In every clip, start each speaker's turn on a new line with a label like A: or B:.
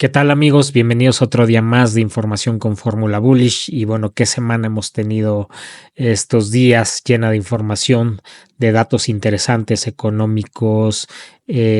A: ¿Qué tal amigos? Bienvenidos a otro día más de información con Fórmula Bullish. Y bueno, qué semana hemos tenido estos días llena de información, de datos interesantes económicos,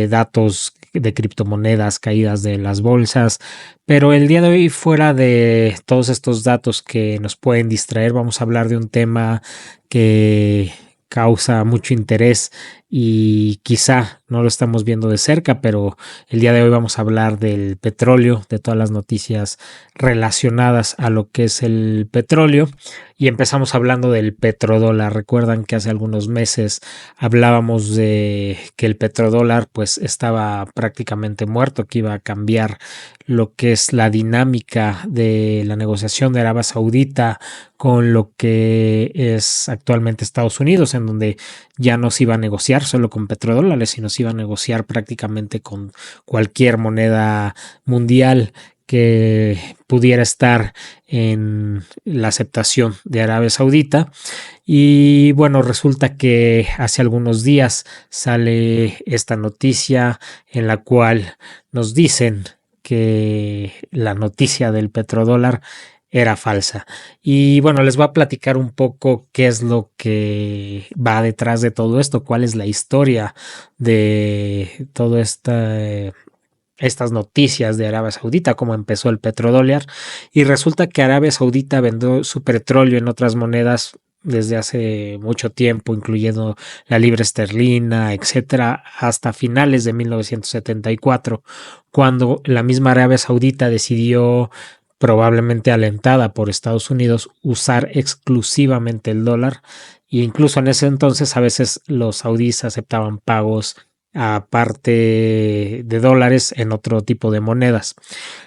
A: datos de criptomonedas, caídas de las bolsas. Pero el día de hoy, fuera de todos estos datos que nos pueden distraer, vamos a hablar de un tema que causa mucho interés y quizá no lo estamos viendo de cerca, pero el día de hoy vamos a hablar del petróleo, de todas las noticias relacionadas a lo que es el petróleo, y empezamos hablando del petrodólar. Recuerdan que hace algunos meses hablábamos de que el petrodólar pues estaba prácticamente muerto, que iba a cambiar lo que es la dinámica de la negociación de Arabia Saudita con lo que es actualmente Estados Unidos, en donde ya no se iba a negociar solo con petrodólares, sino se iba a negociar prácticamente con cualquier moneda mundial que pudiera estar en la aceptación de Arabia Saudita. Y bueno, resulta que hace algunos días sale esta noticia en la cual nos dicen que la noticia del petrodólar era falsa. Y bueno, les voy a platicar un poco qué es lo que va detrás de todo esto, cuál es la historia de todo estas noticias de Arabia Saudita, cómo empezó el petrodólar. Y resulta que Arabia Saudita vendió su petróleo en otras monedas desde hace mucho tiempo, incluyendo la libra esterlina, etcétera, hasta finales de 1974, cuando la misma Arabia Saudita decidió, probablemente alentada por Estados Unidos, usar exclusivamente el dólar. E incluso en ese entonces a veces los saudíes aceptaban pagos aparte de dólares en otro tipo de monedas.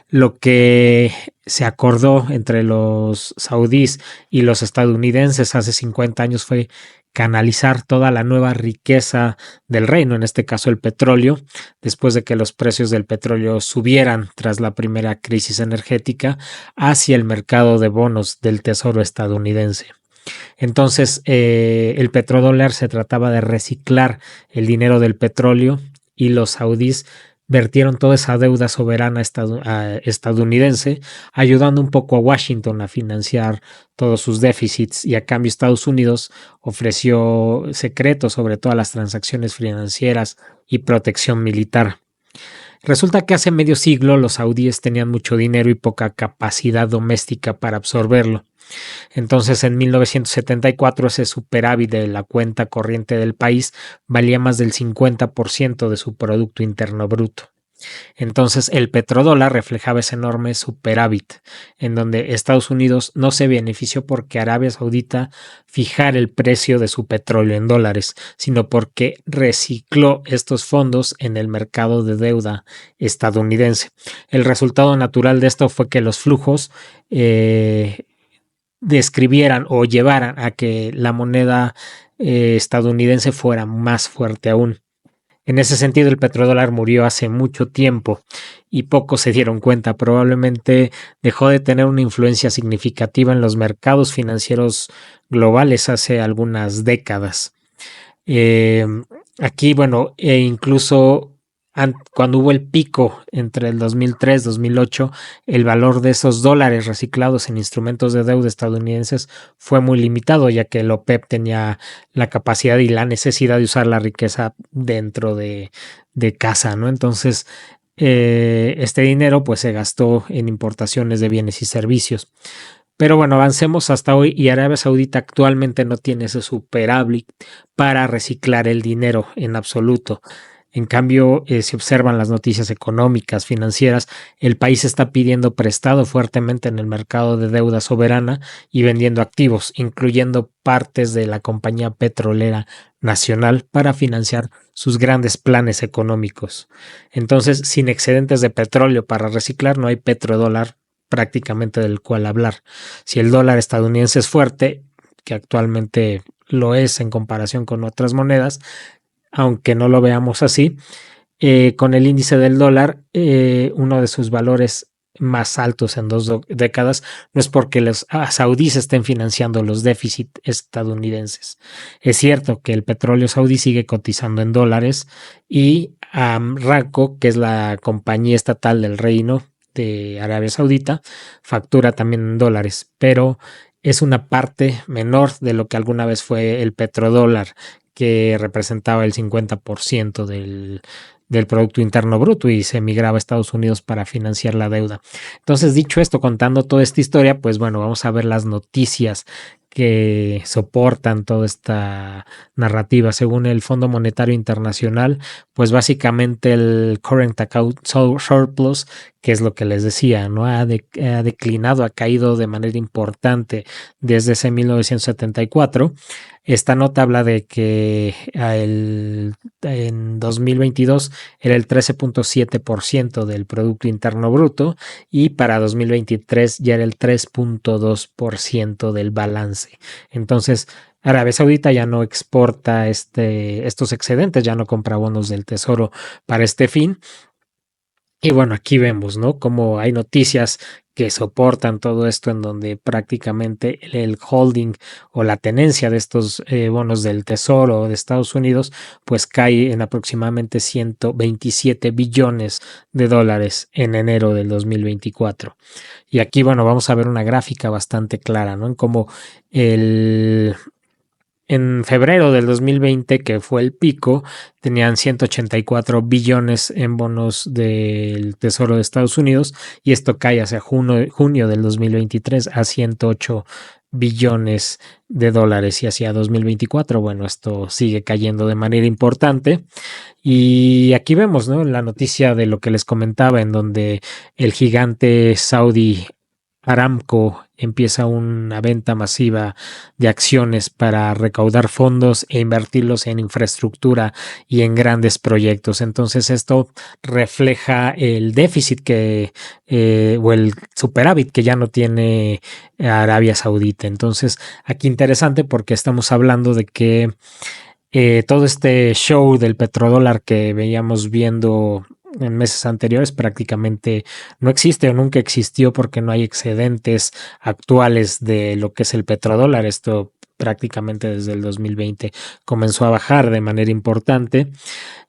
A: Lo que se acordó entre los saudíes y los estadounidenses hace 50 años fue canalizar toda la nueva riqueza del reino, en este caso el petróleo, después de que los precios del petróleo subieran tras la primera crisis energética, hacia el mercado de bonos del Tesoro estadounidense. Entonces, el petrodólar se trataba de reciclar el dinero del petróleo, y los saudíes vertieron toda esa deuda soberana estadounidense, ayudando un poco a Washington a financiar todos sus déficits, y a cambio Estados Unidos ofreció secretos sobre todas las transacciones financieras y protección militar. Resulta que hace medio siglo los saudíes tenían mucho dinero y poca capacidad doméstica para absorberlo. Entonces, en 1974, ese superávit de la cuenta corriente del país valía más del 50% de su Producto Interno Bruto. Entonces, el petrodólar reflejaba ese enorme superávit, en donde Estados Unidos no se benefició porque Arabia Saudita fijara el precio de su petróleo en dólares, sino porque recicló estos fondos en el mercado de deuda estadounidense. El resultado natural de esto fue que los flujos describieran o llevaran a que la moneda estadounidense fuera más fuerte aún. En ese sentido, el petrodólar murió hace mucho tiempo y pocos se dieron cuenta. Probablemente dejó de tener una influencia significativa en los mercados financieros globales hace algunas décadas. Eh, Aquí, bueno, incluso cuando hubo el pico entre el 2003 y 2008, el valor de esos dólares reciclados en instrumentos de deuda estadounidenses fue muy limitado, ya que el OPEP tenía la capacidad y la necesidad de usar la riqueza dentro de casa, ¿no? Entonces, este dinero pues se gastó en importaciones de bienes y servicios. Pero bueno, avancemos hasta hoy, y Arabia Saudita actualmente no tiene ese superávit para reciclar el dinero en absoluto. En cambio, si observan las noticias económicas, financieras, el país está pidiendo prestado fuertemente en el mercado de deuda soberana y vendiendo activos, incluyendo partes de la compañía petrolera nacional, para financiar sus grandes planes económicos. Entonces, sin excedentes de petróleo para reciclar, no hay petrodólar prácticamente del cual hablar. Si el dólar estadounidense es fuerte, que actualmente lo es en comparación con otras monedas, aunque no lo veamos así, con el índice del dólar, uno de sus valores más altos en 2 décadas, no es porque los saudíes estén financiando los déficits estadounidenses. Es cierto que el petróleo saudí sigue cotizando en dólares, y Aramco, que es la compañía estatal del reino, de Arabia Saudita factura también en dólares, pero es una parte menor de lo que alguna vez fue el petrodólar, que representaba el 50% del Producto Interno Bruto y se emigraba a Estados Unidos para financiar la deuda. Entonces, dicho esto, contando toda esta historia, pues bueno, vamos a ver las noticias que soportan toda esta narrativa. Según el Fondo Monetario Internacional, pues básicamente el current account surplus, que es lo que les decía, ¿no? Ha declinado, ha caído de manera importante desde ese 1974. Esta nota habla de que en 2022 era el 13.7% del Producto Interno Bruto y para 2023 ya era el 3.2% del balance. Entonces, Arabia Saudita ya no exporta estos excedentes, ya no compra bonos del tesoro para este fin. Y bueno, aquí vemos, ¿no? Cómo hay noticias que soportan todo esto en donde prácticamente el holding o la tenencia de estos bonos del Tesoro de Estados Unidos pues cae en aproximadamente 127 billones de dólares en enero del 2024. Y aquí, bueno, vamos a ver una gráfica bastante clara, ¿no? En cómo en febrero del 2020, que fue el pico, tenían 184 billones en bonos del Tesoro de Estados Unidos y esto cae hacia junio del 2023 a 108 billones de dólares y hacia 2024, bueno, esto sigue cayendo de manera importante. Y aquí vemos, ¿no? La noticia de lo que les comentaba, en donde el gigante saudí Aramco empieza una venta masiva de acciones para recaudar fondos e invertirlos en infraestructura y en grandes proyectos. Entonces esto refleja el déficit o el superávit que ya no tiene Arabia Saudita. Entonces aquí interesante porque estamos hablando de que todo este show del petrodólar que veíamos viendo en meses anteriores prácticamente no existe o nunca existió porque no hay excedentes actuales de lo que es el petrodólar. Esto prácticamente desde el 2020 comenzó a bajar de manera importante.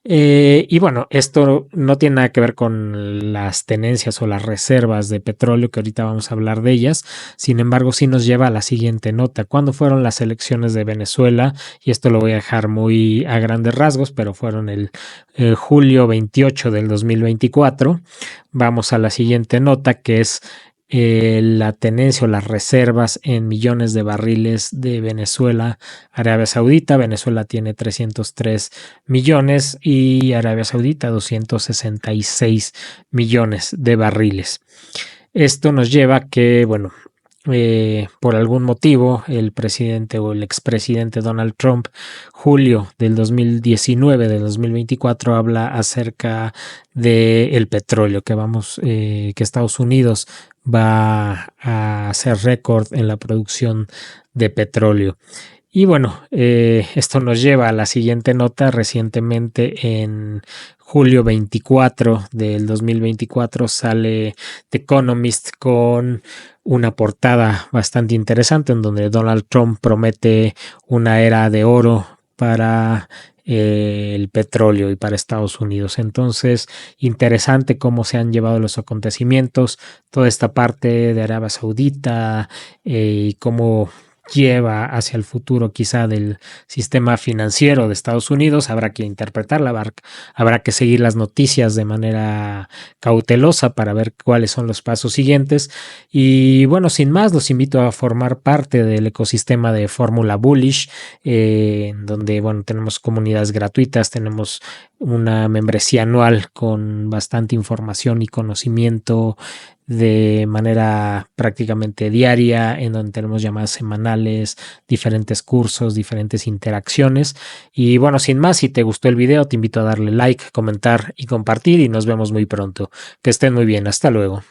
A: Y bueno, esto no tiene nada que ver con las tenencias o las reservas de petróleo, que ahorita vamos a hablar de ellas. Sin embargo, sí nos lleva a la siguiente nota. ¿Cuándo fueron las elecciones de Venezuela? Y esto lo voy a dejar muy a grandes rasgos, pero fueron el julio 28 del 2024. Vamos a la siguiente nota, que es la tenencia o las reservas en millones de barriles de Venezuela, Arabia Saudita. Venezuela tiene 303 millones y Arabia Saudita 266 millones de barriles. Esto nos lleva a que, bueno, por algún motivo, el presidente o el expresidente Donald Trump, julio del 2019, del 2024, habla acerca del petróleo, que Estados Unidos va a hacer récord en la producción de petróleo. Y bueno, esto nos lleva a la siguiente nota. Recientemente, en julio 24 del 2024, sale The Economist con una portada bastante interesante en donde Donald Trump promete una era de oro para el petróleo y para Estados Unidos. Entonces, interesante cómo se han llevado los acontecimientos, toda esta parte de Arabia Saudita y cómo lleva hacia el futuro quizá del sistema financiero de Estados Unidos. Habrá que interpretarla, habrá que seguir las noticias de manera cautelosa para ver cuáles son los pasos siguientes. Y bueno, sin más, los invito a formar parte del ecosistema de Fórmula Bullish, donde bueno, tenemos comunidades gratuitas, tenemos una membresía anual con bastante información y conocimiento de manera prácticamente diaria, en donde tenemos llamadas semanales, diferentes cursos, diferentes interacciones. Y bueno, sin más, si te gustó el video, te invito a darle like, comentar y compartir y nos vemos muy pronto. Que estén muy bien, hasta luego.